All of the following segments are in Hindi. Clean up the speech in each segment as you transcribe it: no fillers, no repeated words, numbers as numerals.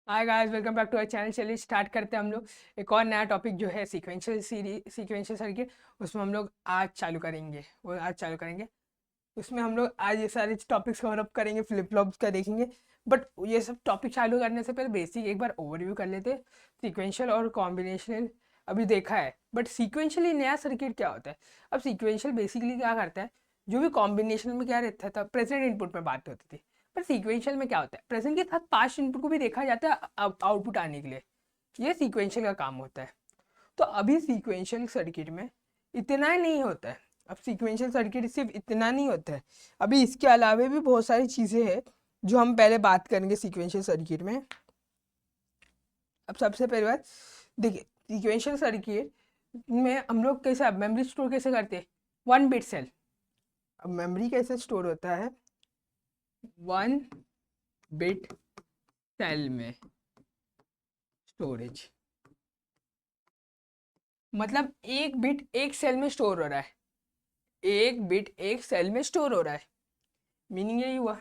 Hi guys, welcome back to our channel. चलिए स्टार्ट करते हैं हम लोग एक और नया टॉपिक जो है सीक्वेंशियल सर्किट। उसमें हम लोग आज चालू करेंगे। उसमें हम लोग आज ये सारे टॉपिक्स कवर अप करेंगे, फ्लिप फ्लॉप्स का देखेंगे। बट ये सब टॉपिक चालू करने से पहले बेसिक एक बार ओवरव्यू कर लेते हैं। सीक्वेंशियल और कॉम्बिनेशनल अभी देखा है, बट सीक्वेंशियली नया सर्किट क्या होता है। अब सीक्वेंशियल बेसिकली क्या करता है, जो भी कॉम्बिनेशन में क्या रहता था, प्रेजेंट इनपुट में बात होती थी। पर सीक्वेंशियल में क्या होता है, प्रेजेंट के साथ पास्ट इनपुट को भी देखा जाता है आउटपुट आने के लिए। ये सीक्वेंशियल का काम होता है। तो अभी सीक्वेंशियल सर्किट में इतना नहीं होता है। अब सीक्वेंशियल सर्किट सिर्फ इतना नहीं होता है, अभी इसके अलावा भी बहुत सारी चीज़ें हैं जो हम पहले बात करेंगे सीक्वेंशियल सर्किट में। अब सबसे पहली बात देखिए, सीक्वेंशियल सर्किट में हम लोग कैसे मेमोरी स्टोर कैसे करते हैं, 1 बिट सेल। अब मेमोरी कैसे स्टोर होता है, 1 बिट सेल में स्टोरेज, मतलब 1 बिट एक सेल में स्टोर हो रहा है। 1 बिट एक सेल में स्टोर हो रहा है, मीनिंग यही हुआ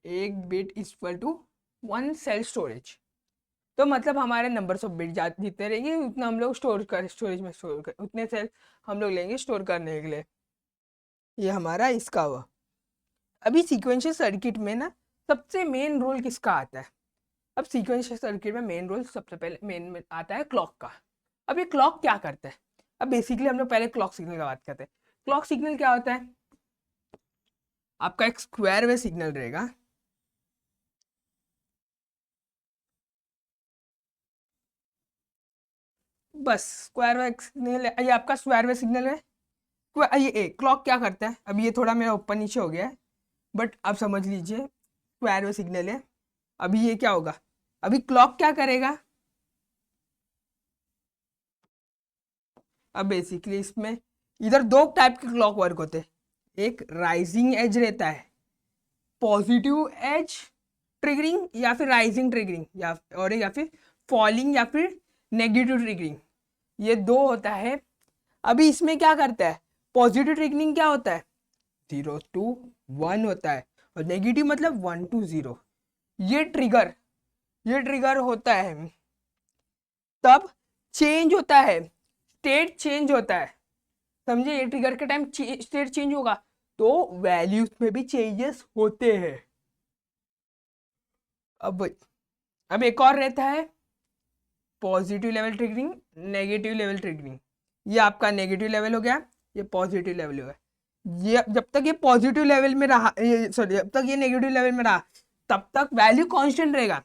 1 bit equal to 1 cell storage. तो मतलब हमारे नंबर्स ऑफ बिट जितने रहेंगे उतना हम लोग स्टोरेज में स्टोर कर, उतने सेल हम लोग लेंगे स्टोर करने के लिए। ये हमारा इसका हुआ। अभी सीक्वेंशियल सर्किट में ना सबसे मेन रोल किसका आता है। अब सीक्वेंशियल सर्किट में मेन रोल सबसे पहले मेन आता है क्लॉक का। अब ये क्लॉक क्या करता है, अब बेसिकली हम लोग पहले क्लॉक सिग्नल की बात करते हैं। क्लॉक सिग्नल क्या होता है, आपका एक स्क्वायर वेव सिग्नल रहेगा। बस स्क्वायर वेव सिग्नल, ये आपका स्क्वायर वेव सिग्नल है। ये क्लॉक क्या करता है, अब ये थोड़ा मेरा ऊपर नीचे हो गया है, बट आप समझ लीजिए स्क्वायर वेव सिग्नल है। अभी ये क्या होगा, अभी क्लॉक क्या करेगा, अब बेसिकली इसमें इधर दो टाइप के क्लॉक वर्क होते हैं। एक राइजिंग एज रहता है, पॉजिटिव एज ट्रिगरिंग, या फिर राइजिंग ट्रिगरिंग, या फिर फॉलिंग, या फिर नेगेटिव ट्रिगरिंग। ये दो होता है। अभी इसमें क्या करता है, पॉजिटिव ट्रिगरिंग क्या होता है, 0 to 1 होता है, और नेगेटिव मतलब 1 to 0। ये ट्रिगर होता है तब चेंज होता है, स्टेट चेंज होता है। समझे, ये ट्रिगर के टाइम स्टेट चेंज होगा तो वैल्यूज में भी चेंजेस होते हैं। अब एक और रहता है positive level triggering, negative level triggering. ये आपका नेगेटिव लेवल हो गया, ये पॉजिटिव लेवल हो गया। ये जब तक ये पॉजिटिव लेवल में रहा, सॉरी जब तक ये नेगेटिव लेवल में रहा तब तक वैल्यू कांस्टेंट रहेगा।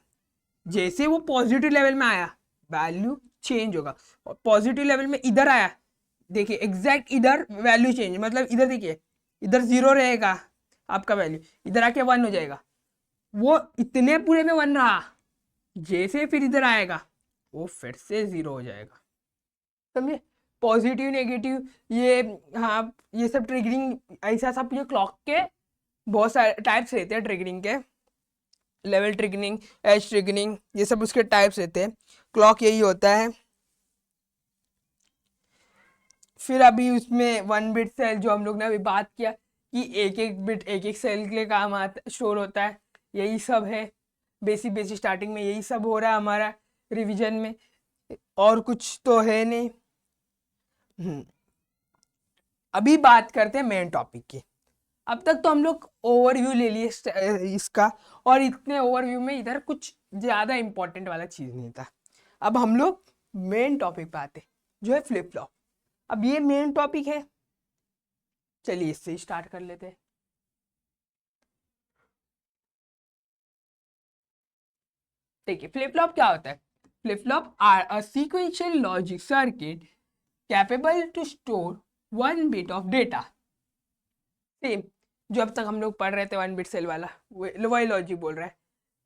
जैसे वो पॉजिटिव लेवल में आया वैल्यू चेंज होगा, और पॉजिटिव लेवल में इधर आया, देखिए एग्जैक्ट इधर वैल्यू चेंज, मतलब इधर देखिए इधर 0 रहेगा आपका वैल्यू, इधर आके 1 हो जाएगा। वो इतने पूरे में 1 रहा, जैसे फिर इधर आएगा वो फिर से 0 हो जाएगा। समझे, पॉजिटिव नेगेटिव ये, हाँ ये सब ट्रिगरिंग ऐसा सब, ये क्लॉक के बहुत सारे टाइप्स रहते हैं ट्रिगरिंग के। लेवल ट्रिगरिंग, एज ट्रिगरिंग, ये सब उसके टाइप्स रहते हैं। क्लॉक यही होता है। फिर अभी उसमें 1 बिट सेल जो हम लोग ने अभी बात किया कि एक एक बिट एक एक सेल के लिए काम आता स्टोर होता है, यही सब है। बेसिक स्टार्टिंग में यही सब हो रहा है हमारा रिवीजन में, और कुछ तो है नहीं। अभी बात करते हैं मेन टॉपिक की। अब तक तो हम लोग ओवरव्यू ले लिए इसका, और इतने ओवरव्यू में इधर कुछ ज़्यादा इंपॉर्टेंट वाला चीज़ नहीं था। अब हम लोग मेन टॉपिक पे आते जो है फ्लिप फ्लॉप। अब ये मेन टॉपिक है, चलिए इससे स्टार्ट कर लेते हैं। देखिए फ्लिप फ्लॉप क्या होता है, flip flop are a sequential logic circuit capable to store 1 bit of data. Same जो अब तक हम लोग पढ़ रहे थे 1 बिट सेल वाला, वही लॉजिक बोल रहा है।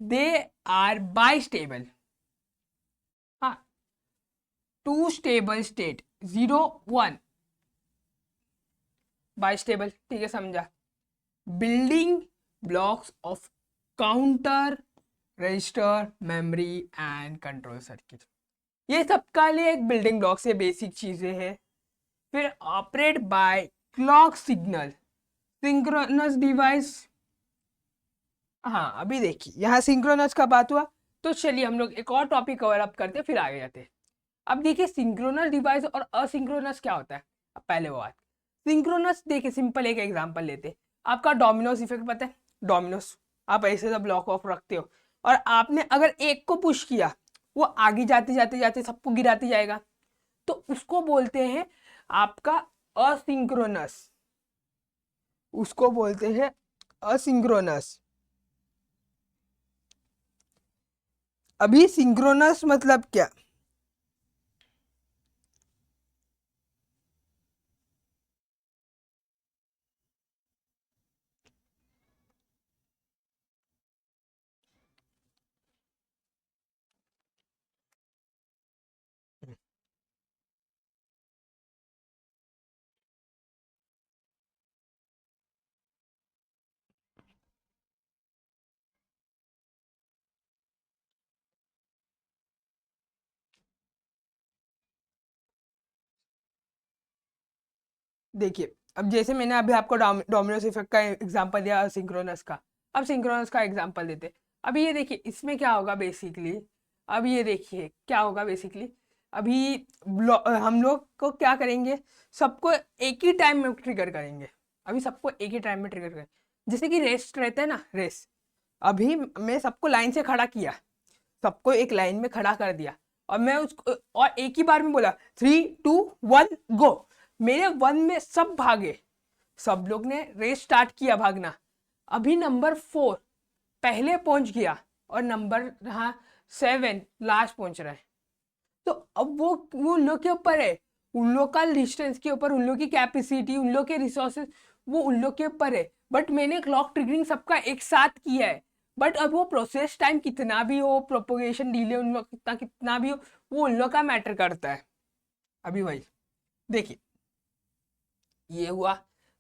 दे आर बाई स्टेबल, हाँ, two stable state 0 1 bistable, ठीक है समझा। Building blocks of counter, register, memory and control circuit, ये सबका लिए एक बिल्डिंग ब्लॉक्स है, बेसिक चीजें हैं। फिर operate by clock signal, synchronous device. हाँ अभी देखिए यहाँ सिंक्रोनस का बात हुआ, तो चलिए हम लोग एक और टॉपिक कवर अप करते हैं, फिर आगे जाते हैं। अब देखिए सिंक्रोनस डिवाइस और असिंक्रोनस क्या होता है। अब पहले वो बात, सिंक्रोनस देखिए सिंपल एक एग्जांपल लेते हैं। आपका डोमिनोज इफेक्ट पता है, डोमिनोज आप ऐसे सब ब्लॉक ऑफ रखते हो और आपने अगर एक को पुश किया वो आगे जाते जाते जाते सबको गिराते जाएगा, तो उसको बोलते हैं आपका असिंक्रोनस, उसको बोलते हैं असिंक्रोनस। अभी सिंक्रोनस मतलब क्या, देखिए अब जैसे मैंने अभी आपको डोमिनोज इफेक्ट का एग्जांपल दिया सिंक्रोनस का, अब सिंक्रोनस का एग्जांपल देते। अभी ये देखिए इसमें क्या होगा बेसिकली, अब ये देखिए क्या होगा बेसिकली। अभी हम लोग को क्या करेंगे, सबको एक ही टाइम में ट्रिगर करेंगे। अभी सबको एक ही टाइम में ट्रिगर करेंगे, जैसे कि रेस रहता है ना, रेस। अभी मैं सबको लाइन से खड़ा किया, सबको एक लाइन में खड़ा कर दिया और मैं उसको और एक ही बार में बोला 3, 2, 1 गो। मेरे 1 में सब भागे, सब लोग ने रेस स्टार्ट किया भागना। अभी नंबर 4 पहले पहुंच गया और नंबर 7 लास्ट पहुंच रहा है। तो अब वो उन लोग के ऊपर है, उन लोग का डिस्टेंस के ऊपर, उन लोग की कैपेसिटी, उन लोग के रिसोर्सेज, वो उन लोग के ऊपर है। बट मैंने क्लॉक ट्रिगरिंग सबका एक साथ किया है। बट अब वो प्रोसेस टाइम कितना भी हो, प्रोपोगेशन डिले उन लोग कितना कितना भी हो, वो उन लोग का मैटर करता है। अभी भाई देखिए ये हुआ,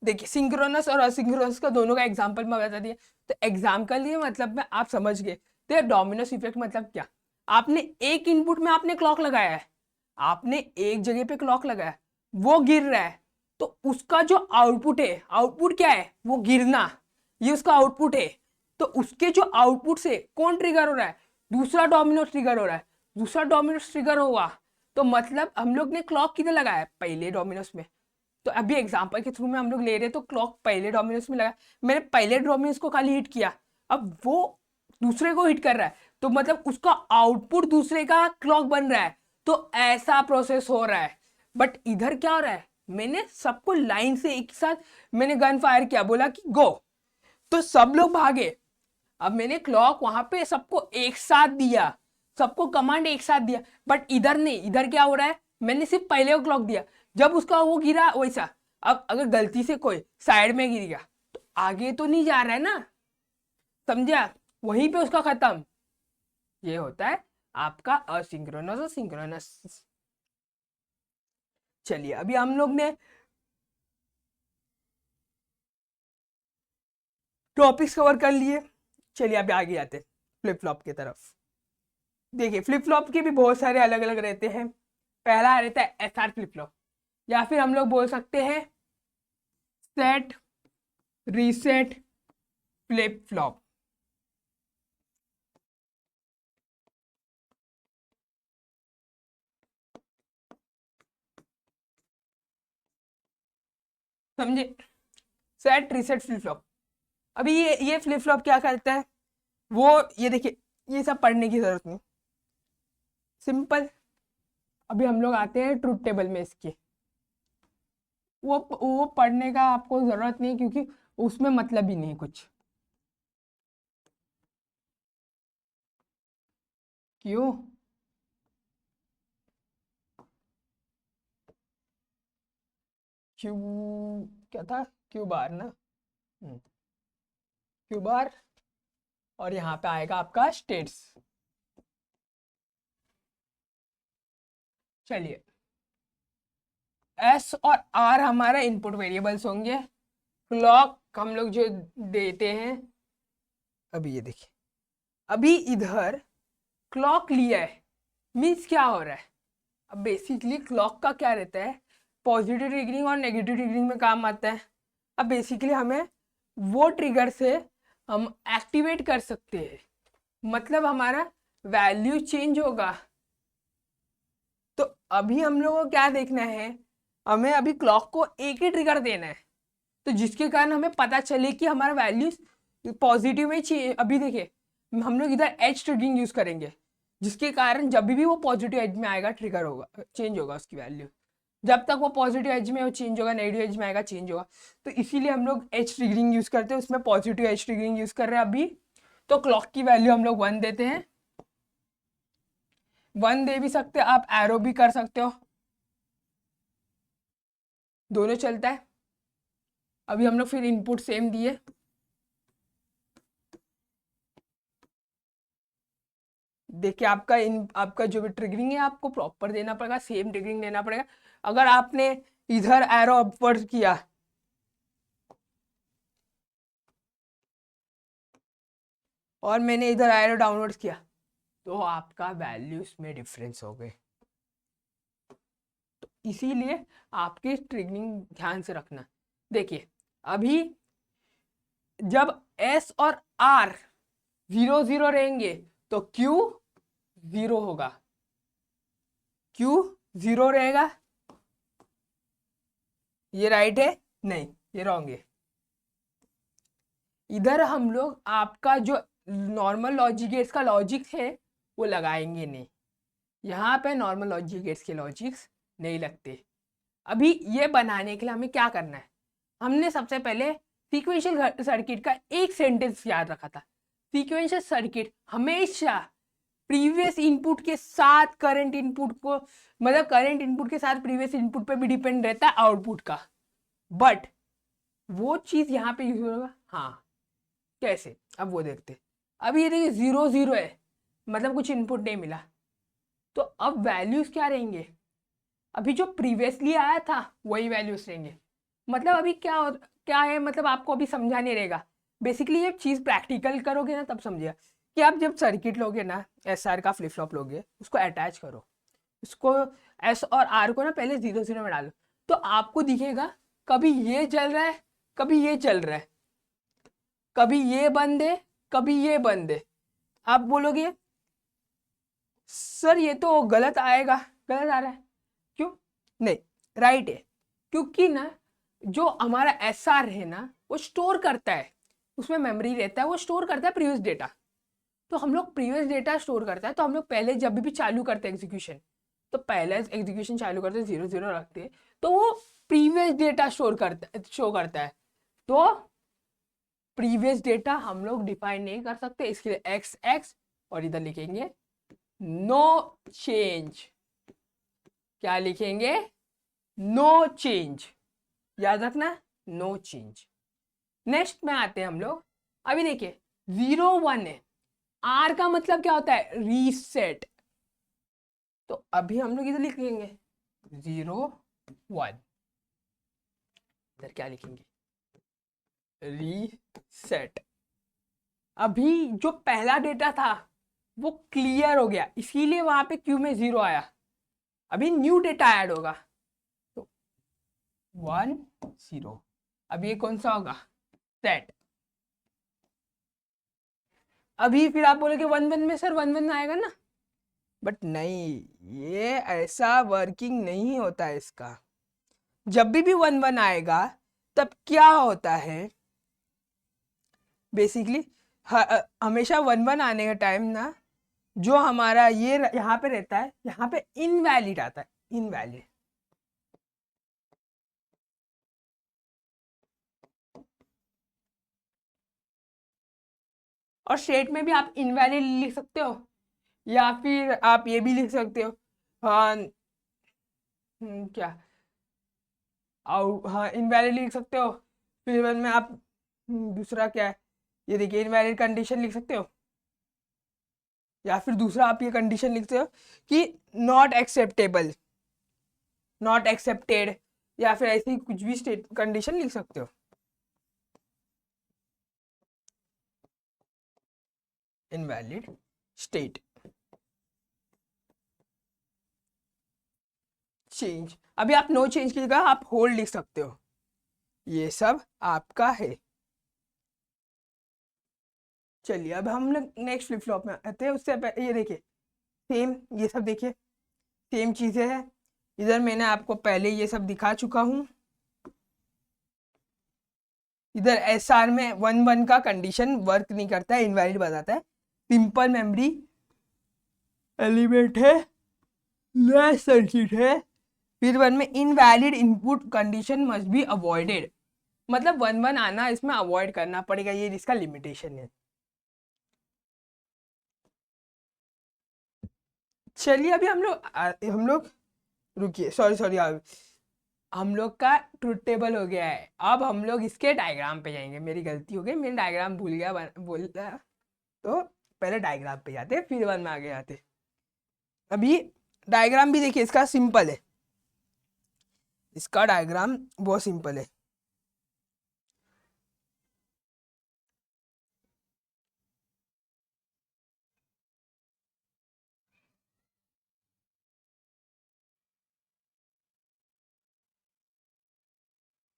देखिए सिंक्रोनस और असिंक्रोनस का दोनों का एग्जांपल मैं बता दिया। तो एग्जाम्पल ये मतलब में आप समझ गए। तो डोमिनोस इफेक्ट मतलब क्या, आपने एक इनपुट में आपने क्लॉक लगाया है, आपने एक जगह पे क्लॉक लगाया, वो गिर रहा है, तो उसका जो आउटपुट है, आउटपुट क्या है, वो गिरना, ये उसका आउटपुट है। तो उसके जो आउटपुट से कौन ट्रिगर हो रहा है, दूसरा डोमिनोस ट्रिगर हो रहा है। दूसरा डोमिनोस ट्रिगर हुआ तो मतलब हम लोग ने क्लॉक किधर लगाया है, पहले डोमिनोस में। तो अभी एग्जांपल के थ्रू में हम लोग ले रहे हैं, तो क्लॉक पहले डोमिनोस में लगा, मैंने पहले डोमिनोस को खाली हिट किया, अब वो दूसरे को हिट कर रहा है, तो मतलब उसका आउटपुट दूसरे का क्लॉक बन रहा है। तो ऐसा प्रोसेस हो रहा है। बट इधर क्या हो रहा है, मैंने सबको लाइन से एक साथ मैंने गन फायर किया, बोला कि गो, तो सब लोग भागे। अब मैंने क्लॉक वहां पे सबको एक साथ दिया, सबको कमांड एक साथ दिया। बट इधर नहीं, इधर क्या हो रहा है, मैंने सिर्फ पहले को क्लॉक दिया, जब उसका वो गिरा वैसा। अब अगर गलती से कोई साइड में गिर गया तो आगे तो नहीं जा रहा है ना, समझा, वहीं पे उसका खत्म। ये होता है आपका असिंक्रोनस और सिंक्रोनस। चलिए अभी हम लोग ने टॉपिक्स कवर कर लिए, चलिए अभी आगे आते हैं फ्लिप फ्लॉप की तरफ। देखिए फ्लिप फ्लॉप के भी बहुत सारे अलग अलग रहते हैं। पहला रहता है एसआर फ्लिप फ्लॉप, या फिर हम लोग बोल सकते हैं सेट रीसेट फ्लिप फ्लॉप। समझे, सेट रीसेट फ्लिप फ्लॉप। अभी ये फ्लिप फ्लॉप क्या करता है, वो ये देखिए, ये सब पढ़ने की जरूरत नहीं, सिंपल। अभी हम लोग आते हैं ट्रूथ टेबल में इसके, वो पढ़ने का आपको जरूरत नहीं, क्योंकि उसमें मतलब ही नहीं कुछ। क्यों, क्यू क्या था, क्यू बार ना, क्यू बार, और यहाँ पे आएगा आपका स्टेट्स। चलिए एस और आर हमारा इनपुट वेरिएबल्स होंगे, क्लॉक हम लोग जो देते हैं। अभी ये देखिए, अभी इधर क्लॉक लिया है, मीन्स क्या हो रहा है। अब बेसिकली क्लॉक का क्या रहता है, पॉजिटिव ट्रिगरिंग और नेगेटिव ट्रिगरिंग में काम आता है। अब बेसिकली हमें वो ट्रिगर से हम एक्टिवेट कर सकते हैं, मतलब हमारा वैल्यू चेंज होगा। तो अभी हम लोगों को क्या देखना है, हमें अभी क्लॉक को एक ही ट्रिगर देना है, तो जिसके कारण हमें पता चले कि हमारा वैल्यू पॉजिटिव में चाहिए। अभी देखिए हम लोग इधर एज ट्रिगरिंग यूज करेंगे, जिसके कारण जब भी वो पॉजिटिव एज में आएगा ट्रिगर होगा, चेंज होगा उसकी वैल्यू। जब तक वो पॉजिटिव एज में वो चेंज होगा, नेगेटिव एज में आएगा चेंज होगा। तो इसीलिए हम लोग एज ट्रिगरिंग यूज करते हैं, उसमें पॉजिटिव एज ट्रिगरिंग यूज कर रहे हैं अभी। तो क्लॉक की वैल्यू हम लोग 1 देते हैं, 1 दे भी सकते हो आप, एरो भी कर सकते हो, दोनों चलता है। अभी हम लोग फिर इनपुट सेम दिए, देखिए आपका जो भी ट्रिगरिंग है आपको प्रॉपर देना पड़ेगा, सेम ट्रिगरिंग देना पड़ेगा। अगर आपने इधर एरो अपवर्ड किया और मैंने इधर एरो डाउनवर्ड किया, तो आपका वैल्यूज में डिफरेंस हो गए। तो इसीलिए आपकी ट्रिगरिंग ध्यान से रखना। देखिए अभी जब एस और आर 0 0 रहेंगे तो क्यू 0 होगा, क्यू 0 रहेगा। ये राइट है? नहीं, ये रॉन्ग है। इधर हम लोग आपका जो नॉर्मल लॉजिक गेट्स का लॉजिक है वो लगाएंगे नहीं, यहाँ पे नॉर्मल लॉजिक गेट्स के लॉजिक्स नहीं लगते। अभी ये बनाने के लिए हमें क्या करना है, हमने सबसे पहले सीक्वेंशियल सर्किट का एक सेंटेंस याद रखा था। सीक्वेंशियल सर्किट हमेशा प्रीवियस इनपुट के साथ करंट इनपुट को, मतलब करंट इनपुट के साथ प्रीवियस इनपुट पे भी डिपेंड रहता है आउटपुट का। बट वो चीज यहाँ पे यूज होगा। हाँ कैसे, अब वो देखते। अभी ये देखिए 0 0 है, मतलब कुछ इनपुट नहीं मिला, तो अब वैल्यूज क्या रहेंगे, अभी जो प्रीवियसली आया था वही वैल्यूज रहेंगे। मतलब अभी क्या है, मतलब आपको अभी समझा नहीं रहेगा। बेसिकली ये चीज़ प्रैक्टिकल करोगे ना तब समझिएगा कि आप जब सर्किट लोगे ना, SR का फ्लिप फ्लॉप लोगे, उसको अटैच करो, उसको S और R को ना पहले 0 0 में डालो, तो आपको दिखेगा कभी ये चल रहा है, कभी ये चल रहा है, कभी ये बंद है, कभी ये बंद है। आप बोलोगे सर ये तो गलत आएगा, गलत आ रहा है, क्यों? नहीं, राइट है। क्योंकि ना जो हमारा SR है ना वो स्टोर करता है, उसमें मेमोरी रहता है, वो स्टोर करता है प्रीवियस डेटा। तो हम लोग प्रीवियस डेटा स्टोर करता है, तो हम लोग पहले जब भी चालू करते हैं एग्जीक्यूशन, तो पहले एग्जीक्यूशन चालू करते 0 0 रखते हैं, तो वो प्रीवियस डेटा शो करता है। तो प्रीवियस डेटा हम लोग डिफाइन नहीं कर सकते, इसके लिए एक्स एक्स और इधर लिखेंगे नो चेंज। क्या लिखेंगे? नो चेंज, याद रखना, नो चेंज। नेक्स्ट में आते हैं हम लोग। अभी देखिए 0 1 है, आर का मतलब क्या होता है? रीसेट। तो अभी हम लोग इधर लिखेंगे 0 1, इधर क्या लिखेंगे? रीसेट। अभी जो पहला डेटा था वो क्लियर हो गया, इसीलिए वहां पे क्यू में 0 आया। अभी न्यू डेटा ऐड होगा, तो 1 0। अब ये कौन सा होगा? सेट। अभी फिर आप बोलोगे 1 1 में सर 1 1 आएगा ना, बट नहीं, ये ऐसा वर्किंग नहीं होता है इसका। जब भी 1 1 आएगा तब क्या होता है, बेसिकली हमेशा 1 1 आने का टाइम ना, जो हमारा ये यहाँ पे रहता है, यहाँ पे इनवैलिड आता है, इनवैलिड। और स्टेट में भी आप इनवैलिड लिख सकते हो, या फिर आप ये भी लिख सकते हो, हाँ क्या, हाँ इनवैलिड लिख सकते हो। फिर बाद में आप दूसरा क्या है, ये देखिए इनवैलिड कंडीशन लिख सकते हो, या फिर दूसरा आप ये कंडीशन लिखते हो कि नॉट एक्सेप्टेबल, नॉट एक्सेप्टेड, या फिर ऐसी कुछ भी स्टेट कंडीशन लिख सकते हो। Invalid state change. अभी आप नो चेंज की जगह आप होल्ड लिख सकते हो, ये सब आपका है। चलिए अब हम लोग नेक्स्ट फ्लिप फ्लॉप में आते हैं। उससे ये देखिए सेम, ये सब देखिए सेम चीज़ें हैं। इधर मैंने आपको पहले ये सब दिखा चुका हूँ। इधर एस आर में 1-1 का कंडीशन वर्क नहीं करता है, इनवैलिड बताता है। सिंपल मेमोरी एलिमेंट है, लेस सर्किट है। फिर 1 में invalid input condition must be avoided, मतलब 1-1 आना इसमें अवॉइड करना पड़ेगा, ये इसका लिमिटेशन है। चलिए अभी हम लोग रुकिए, सॉरी सॉरी, हम लोग का ट्रुथ टेबल हो गया है। अब हम लोग इसके डायग्राम पे जाएंगे। मेरी गलती हो गई, मैं डायग्राम भूल गया बोलता, तो पहले डायग्राम पे जाते फिर 1 में आगे आते। अभी डायग्राम भी देखिए इसका सिंपल है, इसका डायग्राम बहुत सिंपल है।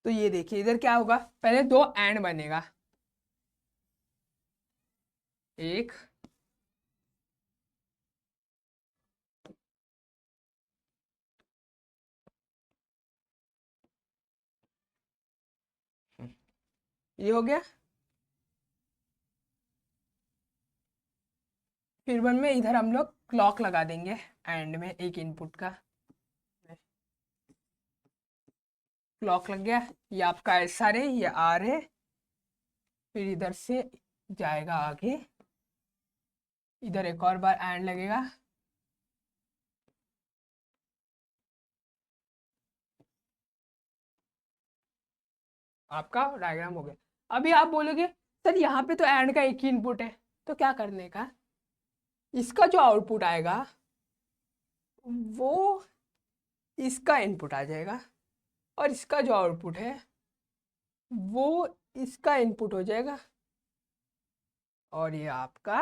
तो ये देखिए इधर क्या होगा, पहले 2 एंड बनेगा, एक ये हो गया। फिर 1 में इधर हम लोग क्लॉक लगा देंगे एंड में एक इनपुट का, क्लॉक लग गया। ये आपका एस आर है, ये आर है। फिर इधर से जाएगा आगे, इधर एक और बार एंड लगेगा। आपका डायग्राम हो गया। अभी आप बोलोगे सर यहाँ पे तो एंड का एक ही इनपुट है, तो क्या करने का, इसका जो आउटपुट आएगा वो इसका इनपुट आ जाएगा, और इसका जो आउटपुट है वो इसका इनपुट हो जाएगा। और ये आपका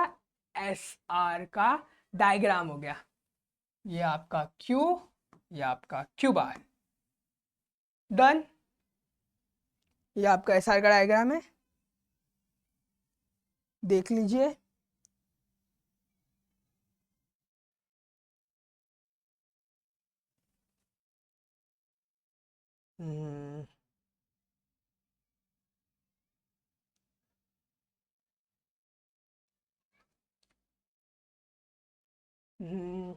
एस आर का डायग्राम हो गया। ये आपका क्यू, ये आपका क्यू बार, डन। ये आपका एस आर का डायग्राम है, देख लीजिए। हम्म, हम्म,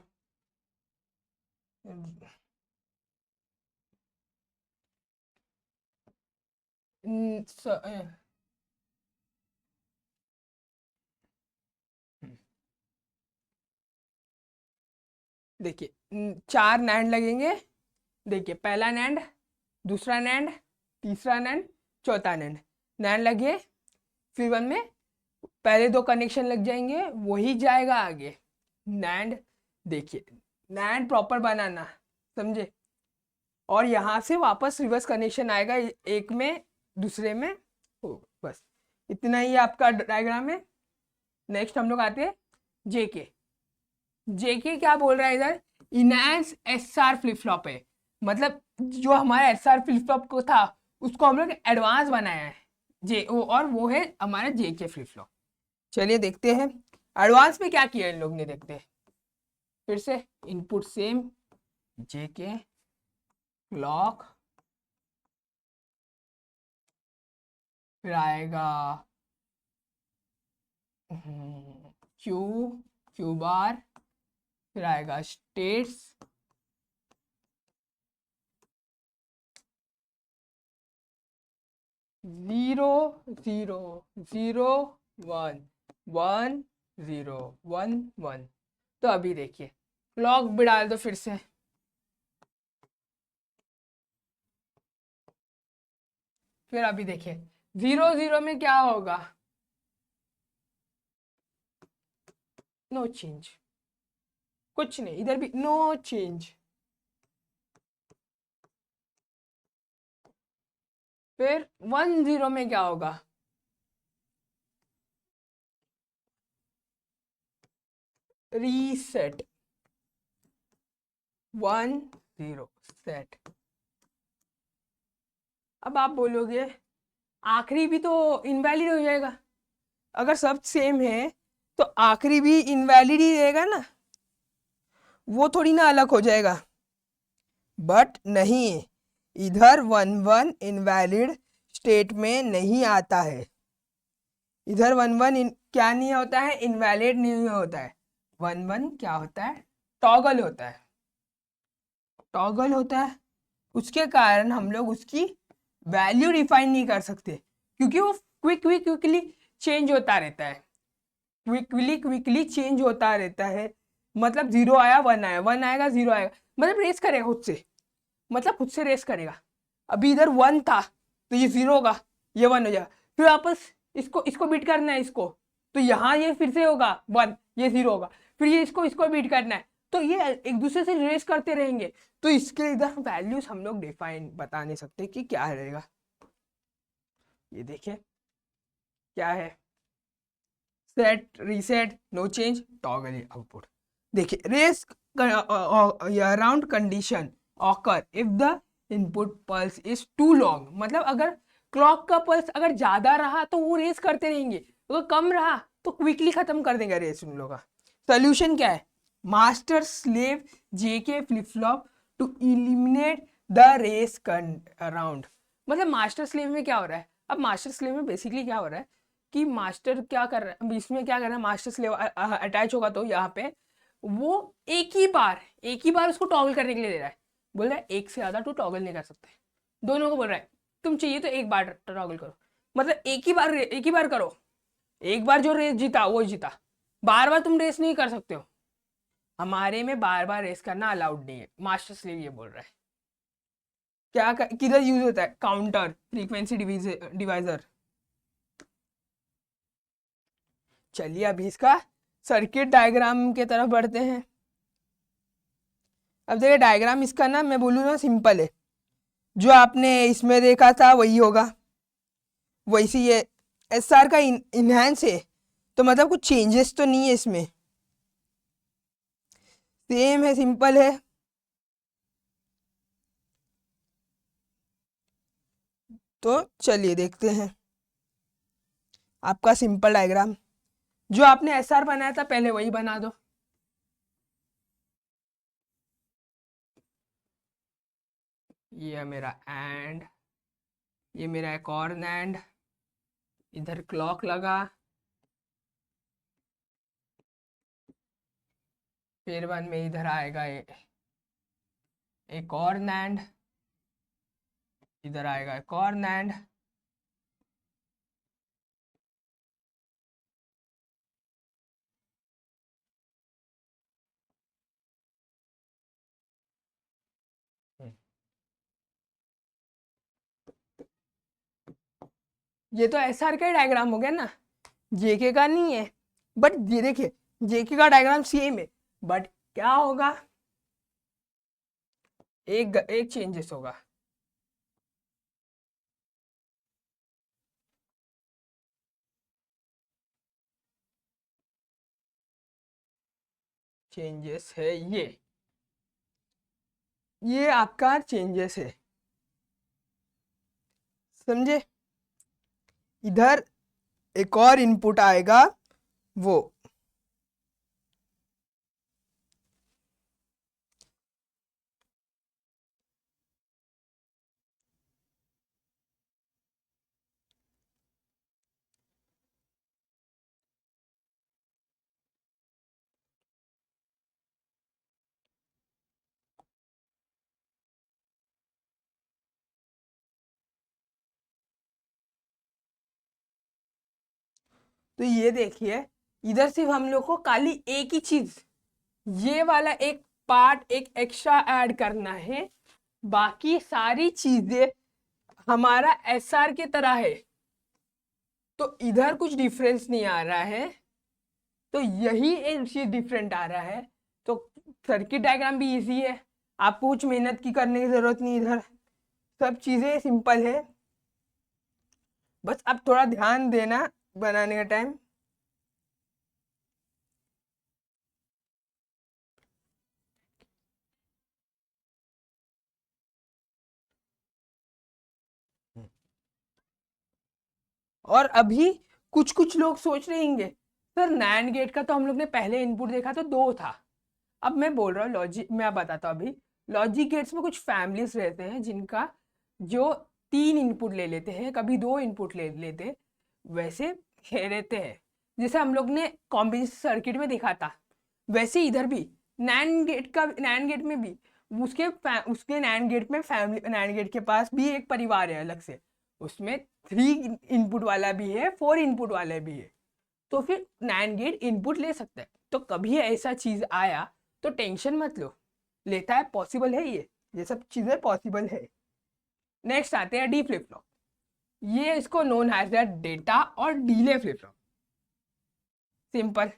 हम्म, स- अ, देखिए 4 नैंड लगेंगे। देखिए पहला नैंड, दूसरा नैंड, तीसरा नैंड, चौथा नैंड, नैंड लगे। फिर 1 में पहले 2 कनेक्शन लग जाएंगे, वही जाएगा आगे नैंड। देखिए नैंड प्रॉपर बनाना, समझे। और यहाँ से वापस रिवर्स कनेक्शन आएगा, एक में दूसरे में हो, बस इतना ही आपका डायग्राम है। नेक्स्ट हम लोग आते हैं जेके। जेके क्या बोल रहा है इधर, इनहैंस एसआर फ्लिप फ्लॉप है, मतलब जो हमारा एसआर फ्लिप फ्लॉप को था उसको हम लोग एडवांस बनाया है और वो है हमारा जेके फ्लिप फ्लॉप। चलिए देखते हैं एडवांस में क्या किया इन लोग ने, देखते हैं। फिर से इनपुट सेम, जेके क्लॉक, फिर आएगा क्यू, क्यू बार, फिर आएगा states, zero zero zero one, one zero one one. तो अभी देखिए क्लॉक भी डाल दो फिर से, फिर अभी देखिए 0 0 में क्या होगा, नो चेंज, कुछ नहीं, इधर भी नो चेंज। फिर 1 0 में क्या होगा, रीसेट, 1 0 सेट। अब आप बोलोगे आखिरी भी तो इनवैलिड हो जाएगा, अगर सब सेम है तो आखिरी भी इनवैलिड ही रहेगा ना, वो थोड़ी ना अलग हो जाएगा। बट नहीं, इधर 1 1 इनवैलिड स्टेट में नहीं आता है। इधर 1 1 क्या नहीं होता है, इनवैलिड नहीं होता है। 1 1 क्या होता है, टॉगल होता है। टॉगल होता है, उसके कारण हम लोग उसकी वैल्यू डिफाइन नहीं कर सकते, क्योंकि वो क्विकली चेंज होता रहता है। क्विकली चेंज होता रहता है। मतलब 0 आया 1 आया, 1 आएगा 0 आएगा, मतलब रेस करेगा खुद से, मतलब खुद से रेस करेगा। अभी इधर 1 था तो ये 0 होगा, ये 1 हो जाएगा, फिर वापस इसको इसको बीट करना है इसको, तो यहाँ ये फिर से होगा 1, ये 0 होगा, फिर ये इसको बीट करना है, तो ये एक दूसरे से रेस करते रहेंगे। तो इसके इधर वैल्यूज हम लोग डिफाइन बता नहीं सकते कि क्या रहेगा। ये देखिए क्या है, set reset no change toggle output. देखिए race around condition occur if the input pulse is too long, मतलब अगर क्लॉक का पल्स अगर ज्यादा रहा तो वो रेस करते रहेंगे, अगर कम रहा तो क्विकली खत्म कर देंगे रेस उन लोगों का। सोल्यूशन क्या है, master slave JK flip flop to eliminate the race around. मतलब मास्टर स्लेव में क्या हो रहा है, अब मास्टर स्लेव में बेसिकली क्या हो रहा है कि मास्टर क्या कर रहा है, इसमें क्या कर रहा है, मास्टर स्लेव अटैच होगा तो यहाँ पे वो एक ही बार उसको टॉगल करने के लिए दे रहा है। बोल रहा है एक से ज्यादा तू टॉगल नहीं कर सकते, दोनों को बोल रहा है तुम चाहिए तो एक बार टॉगल करो, मतलब एक ही बार करो, एक बार जो रेस जीता वो जीता, बार बार तुम रेस नहीं कर सकते हो। हमारे में बार बार रेस करना अलाउड नहीं है, मास्टर स्लेव ये बोल रहा है। किधर यूज होता है, काउंटर फ्रीक्वेंसी डिवाइजर। चलिए अभी इसका सर्किट डायग्राम के तरफ बढ़ते हैं। अब देखिए डायग्राम इसका ना मैं बोलूँ ना सिंपल है, जो आपने इसमें देखा था वही होगा, वैसे ये एस आर का इनहेंस है, तो मतलब कुछ चेंजेस तो नहीं है इसमें, सेम है, सिंपल है। तो चलिए देखते हैं आपका सिंपल डायग्राम, जो आपने एस आर बनाया था पहले वही बना दो। ये है मेरा एंड, ये मेरा एक और एंड, इधर क्लॉक लगा, फिर वन में इधर आएगा एक और नैंड, इधर आएगा एक और नैंड, ये तो एस आर का डायग्राम हो गया ना, जेके का नहीं है। बट ये देखिए जेके का डायग्राम सेम है, बट क्या होगा, एक चेंजेस होगा। चेंजेस है ये आपका चेंजेस है, समझे। इधर एक और इनपुट आएगा, वो तो ये देखिए इधर सिर्फ हम लोग को खाली एक ही चीज, ये वाला एक पार्ट एक एक्स्ट्रा ऐड करना है, बाकी सारी चीजें हमारा एसआर के तरह है, तो इधर कुछ डिफरेंस नहीं आ रहा है, तो यही एक चीज डिफरेंट आ रहा है। तो सर्किट डायग्राम भी इजी है, आपको कुछ मेहनत की करने की जरूरत नहीं, इधर सब चीजें सिंपल है, बस अब थोड़ा ध्यान देना बनाने का टाइम। और अभी कुछ कुछ लोग सोच रहे होंगे सर नैंड गेट का तो हम लोग ने पहले इनपुट देखा तो 2 था। अब मैं बोल रहा हूँ लॉजिक, मैं बताता हूँ अभी। लॉजिक गेट्स में कुछ फैमिलीज रहते हैं जिनका जो 3 इनपुट ले लेते हैं, कभी 2 इनपुट ले लेते, वैसे रहते हैं। जैसे हम लोग ने कॉम्बिनेशन सर्किट में देखा था, वैसे इधर भी नैंड गेट में भी उसके नैंड गेट में फैमिली, नैंड गेट के पास भी एक परिवार है अलग से, उसमें 3 इनपुट वाला भी है, 4 इनपुट वाला भी है। तो फिर नैंड गेट इनपुट ले सकता है। तो कभी ऐसा चीज आया तो टेंशन मत लो, लेता है, पॉसिबल है, ये सब चीजें पॉसिबल है। नेक्स्ट आते हैं डी फ्लिप फ्लॉप। ये इसको नोन एज दैट डेटा और डीले फ्लिप फ्लॉप। सिंपल।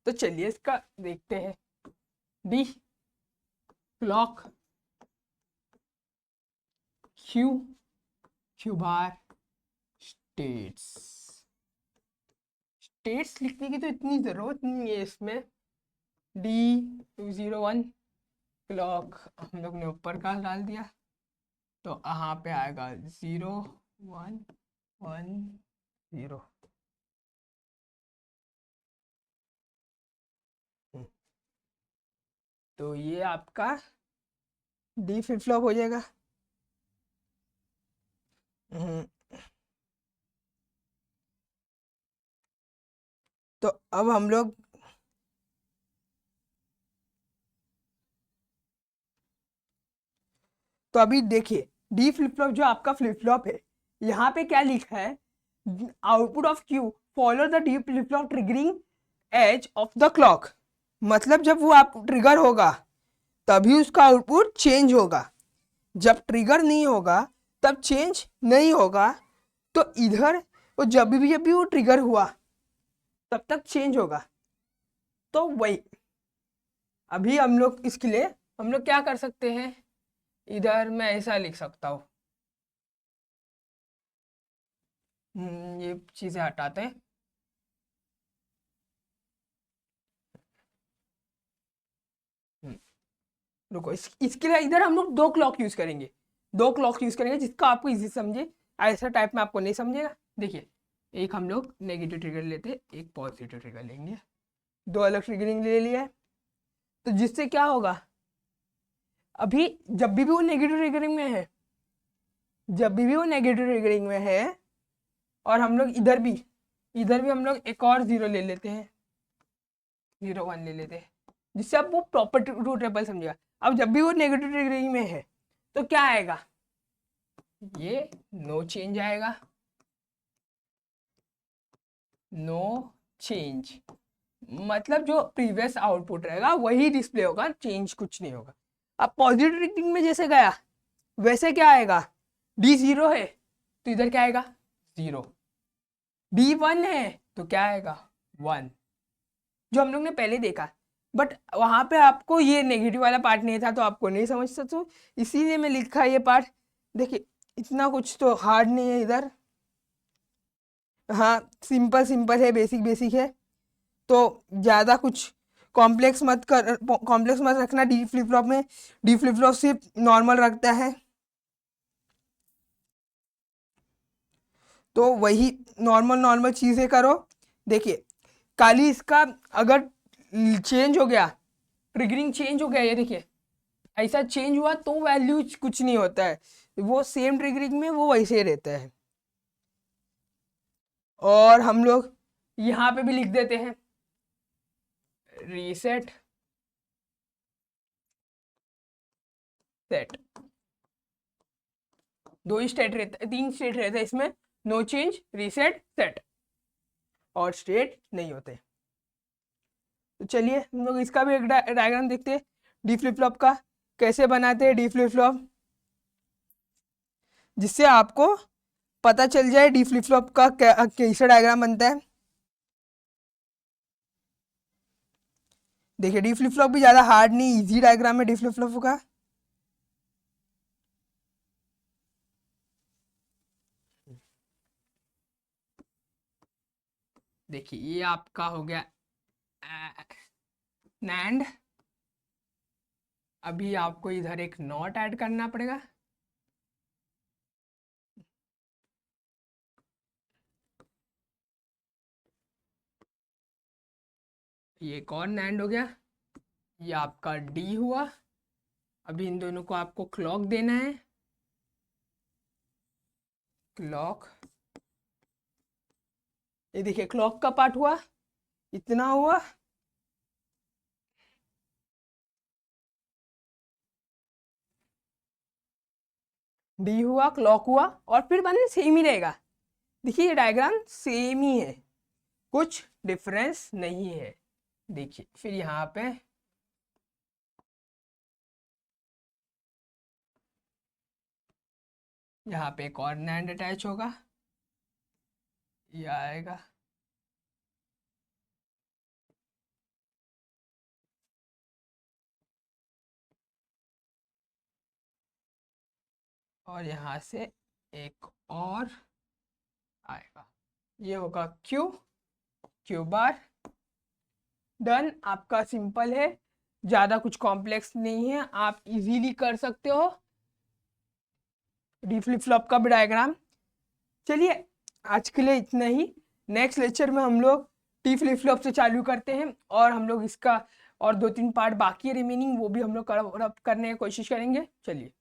तो चलिए इसका देखते हैं। D clock Q Q bar states. States लिखने की तो इतनी जरूरत नहीं है इसमें। डी 201 क्लॉक हम लोग ने ऊपर का डाल दिया, तो यहाँ पे आएगा 0 1 1 0। तो ये आपका डी फ्लिप फ्लॉप हो जाएगा। हम्म, तो अब हम लोग तो अभी देखिए डी फ्लिप फ्लॉप जो आपका फ्लिप फ्लॉप है, यहाँ पे क्या लिखा है, output of Q follow the D flip flop triggering edge of the clock. मतलब जब वो आप ट्रिगर होगा तभी उसका आउटपुट चेंज होगा, जब ट्रिगर नहीं होगा तब चेंज नहीं होगा। तो इधर वो जब भी वो ट्रिगर हुआ तब तक चेंज होगा। तो वही अभी हम लोग इसके लिए हम लोग क्या कर सकते हैं, इधर मैं ऐसा लिख सकता हूँ। ये चीजें हटाते हैं। हम्म, रुको, इसके लिए इधर हम लोग 2 क्लॉक यूज करेंगे। 2 क्लॉक यूज करेंगे जिसका आपको इजी समझे, ऐसा टाइप में आपको नहीं समझेगा। देखिए एक हम लोग नेगेटिव ट्रिगर लेते हैं, एक पॉजिटिव ट्रिगर लेंगे, 2 अलग ट्रिगरिंग ले लिया है। तो जिससे क्या होगा, अभी जब भी वो नेगेटिव ट्रिगरिंग में है, जब भी वो नेगेटिव ट्रिगरिंग में है, और हम लोग इधर भी हम लोग एक और 0 ले लेते हैं, 0 1 ले लेते हैं, जिससे आप वो प्रॉपर ट्रूथ टेबल समझेगा। अब जब भी वो नेगेटिव ट्रिगरिंग में है तो क्या आएगा, ये नो चेंज आएगा, नो चेंज। मतलब जो प्रीवियस आउटपुट रहेगा वही डिस्प्ले होगा, चेंज कुछ नहीं होगा। अब पॉजिटिव ट्रिगरिंग में जैसे गया वैसे क्या आएगा, डी 0 है तो इधर क्या आएगा 0, डी 1 है तो क्या आएगा 1, जो हम लोग ने पहले देखा। बट वहां पे आपको ये नेगेटिव वाला पार्ट नहीं था तो आपको नहीं समझ सकते, इसीलिए मैं लिखा ये पार्ट। देखिए इतना कुछ तो हार्ड नहीं है इधर, हाँ सिंपल सिंपल है, बेसिक बेसिक है। तो ज़्यादा कुछ कॉम्प्लेक्स मत रखना डी फ्लिप फ्लॉप में। डी फ्लिप फ्लॉप सिर्फ नॉर्मल रखता है, तो वही नॉर्मल नॉर्मल चीज़ें करो। देखिए खाली इसका अगर चेंज हो गया, ट्रिगरिंग चेंज हो गया, ये देखिए ऐसा चेंज हुआ तो वैल्यू कुछ नहीं होता है, वो सेम ट्रिगरिंग में वो वैसे ही रहता है। और हम लोग यहाँ पे भी लिख देते हैं रीसेट सेट। 2 ही स्टेट रहता है, 3 स्टेट रहता है इसमें, नो चेंज, रीसेट, सेट, और स्टेट नहीं होते। तो चलिए हम लोग इसका भी एक डायग्राम देखते हैं डी फ्लिप फ्लॉप का, कैसे बनाते हैं डी फ्लिप फ्लॉप, जिससे आपको पता चल जाए डी फ्लिप फ्लॉप का कैसा डायग्राम बनता है। देखिए डी फ्लिप फ्लॉप भी ज़्यादा हार्ड नहीं, इजी डायग्राम है डी फ्लिप फ्लॉप का। देखिए ये आपका हो गया नैंड। अभी आपको इधर एक नॉट ऐड करना पड़ेगा, ये एक और NAND हो गया, ये आपका D हुआ। अभी इन दोनों को आपको क्लॉक देना है, क्लॉक। ये देखिए क्लॉक का पार्ट हुआ, इतना हुआ। डी हुआ, क्लॉक हुआ, और फिर बने सेम ही रहेगा। देखिए ये डायग्राम सेम ही है, कुछ डिफरेंस नहीं है। देखिए फिर यहाँ पे एक और NAND अटैच होगा, ये आएगा। और यहाँ से एक और आएगा, ये होगा क्यू बार। डन। आपका सिंपल है, ज़्यादा कुछ कॉम्प्लेक्स नहीं है, आप इजीली कर सकते हो डी फ्लिप फ्लॉप का भी डायग्राम। चलिए आज के लिए इतना ही। नेक्स्ट लेक्चर में हम लोग टी फ्लिप फ्लॉप से चालू करते हैं, और हम लोग इसका और 2-3 पार्ट बाकी है रिमेनिंग, वो भी हम लोग करने की कोशिश करेंगे। चलिए।